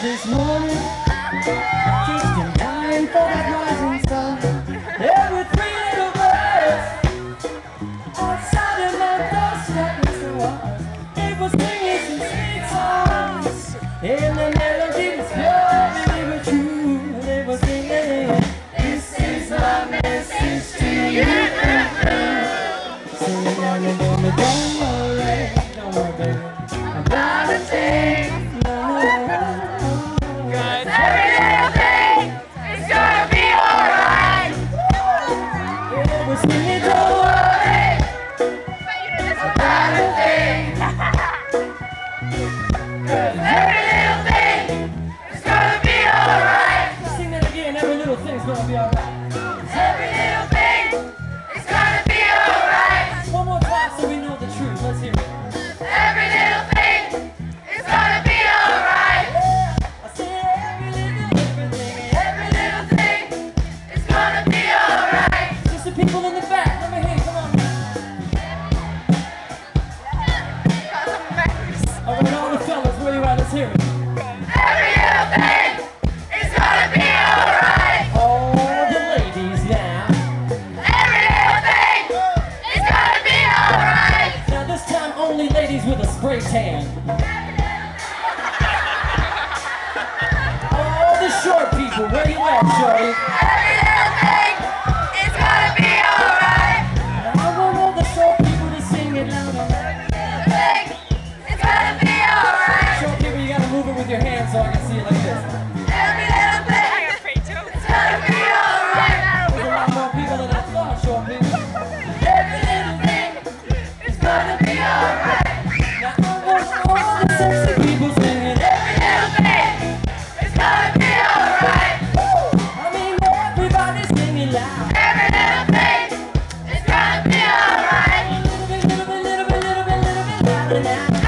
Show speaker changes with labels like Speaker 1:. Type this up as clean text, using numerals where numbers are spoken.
Speaker 1: this morning, just in time for that rising sun. There were three little birds outside of my doorstep, Mr. Watts. It was singing some sweet songs, and the melody was pure, they were true. They were singing, "This is my message to you." Singing down and down the don't worry, baby, about a thing. It's gonna be alright.
Speaker 2: Every little thing is gonna be alright.
Speaker 1: One more time so we know the truth. Let's hear it.
Speaker 2: Every little thing is gonna be alright.
Speaker 1: Yeah. I said every little thing
Speaker 2: is gonna be alright.
Speaker 1: Just the people in the back. Let me hear you. Come on. Alright, all the fellas, where you at? Let's hear it.
Speaker 2: Every little thing is gonna be alright.
Speaker 1: All the ladies now.
Speaker 2: Every little thing is gonna be alright.
Speaker 1: Now this time only ladies with a spray tan. All the short people, where you at, shorty?
Speaker 2: Every little thing is gonna be alright.
Speaker 1: Now I want all the short people to sing it louder.
Speaker 2: Every little thing is gonna be alright.
Speaker 1: Short people, you gotta move it with your hands so I can see it like this.
Speaker 2: Every little thing is gonna be alright.
Speaker 1: There's a lot more people than I thought, short people.
Speaker 2: Every little thing is gonna be alright.
Speaker 1: Now I want all the sexy people singing.
Speaker 2: Every little thing is gonna be alright.
Speaker 1: I mean everybody singing loud.
Speaker 2: Every little thing is gonna be alright.
Speaker 1: A little bit louder now.